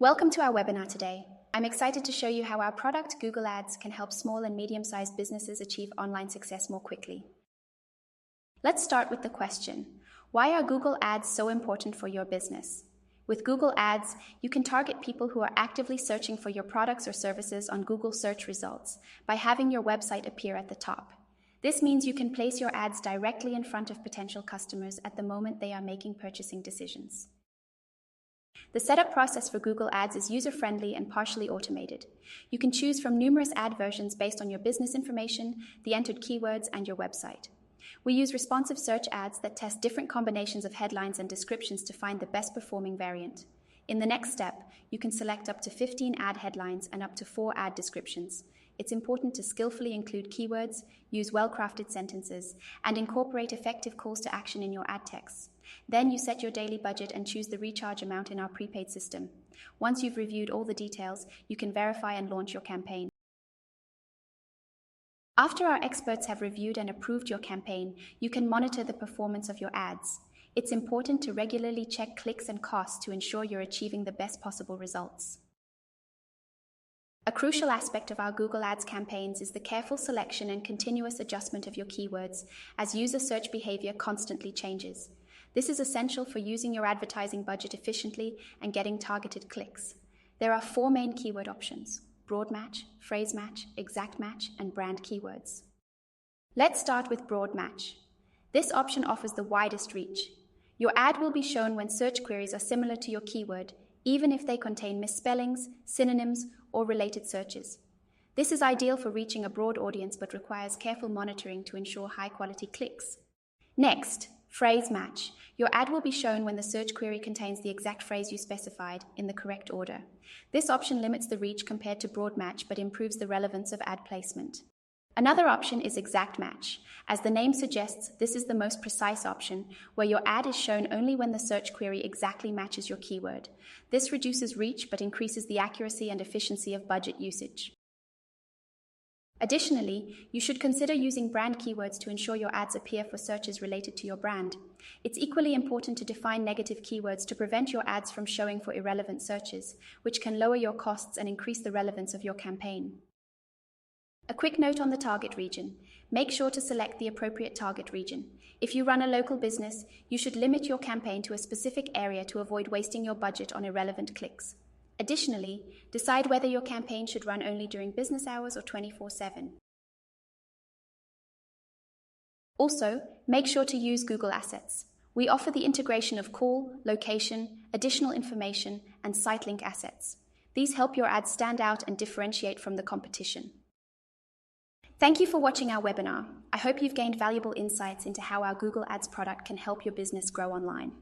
Welcome to our webinar today. I'm excited to show you how our product, Google Ads, can help small and medium-sized businesses achieve online success more quickly. Let's start with the question, why are Google Ads so important for your business? With Google Ads, you can target people who are actively searching for your products or services on Google search results by having your website appear at the top. This means you can place your ads directly in front of potential customers at the moment they are making purchasing decisions. The setup process for Google Ads is user-friendly and partially automated. You can choose from numerous ad versions based on your business information, the entered keywords, and your website. We use responsive search ads that test different combinations of headlines and descriptions to find the best performing variant. In the next step, you can select up to 15 ad headlines and up to 4 ad descriptions. It's important to skillfully include keywords, use well-crafted sentences, and incorporate effective calls to action in your ad texts. Then you set your daily budget and choose the recharge amount in our prepaid system. Once you've reviewed all the details, you can verify and launch your campaign. After our experts have reviewed and approved your campaign, you can monitor the performance of your ads. It's important to regularly check clicks and costs to ensure you're achieving the best possible results. A crucial aspect of our Google Ads campaigns is the careful selection and continuous adjustment of your keywords as user search behavior constantly changes. This is essential for using your advertising budget efficiently and getting targeted clicks. There are 4 main keyword options: broad match, phrase match, exact match, and brand keywords. Let's start with broad match. This option offers the widest reach. Your ad will be shown when search queries are similar to your keyword, even if they contain misspellings, synonyms, or related searches. This is ideal for reaching a broad audience but requires careful monitoring to ensure high-quality clicks. Next, phrase match. Your ad will be shown when the search query contains the exact phrase you specified in the correct order. This option limits the reach compared to broad match but improves the relevance of ad placement. Another option is exact match. As the name suggests, this is the most precise option, where your ad is shown only when the search query exactly matches your keyword. This reduces reach but increases the accuracy and efficiency of budget usage. Additionally, you should consider using brand keywords to ensure your ads appear for searches related to your brand. It's equally important to define negative keywords to prevent your ads from showing for irrelevant searches, which can lower your costs and increase the relevance of your campaign. A quick note on the target region. Make sure to select the appropriate target region. If you run a local business, you should limit your campaign to a specific area to avoid wasting your budget on irrelevant clicks. Additionally, decide whether your campaign should run only during business hours or 24/7. Also, make sure to use Google Assets. We offer the integration of call, location, additional information, and site link assets. These help your ads stand out and differentiate from the competition. Thank you for watching our webinar. I hope you've gained valuable insights into how our Google Ads product can help your business grow online.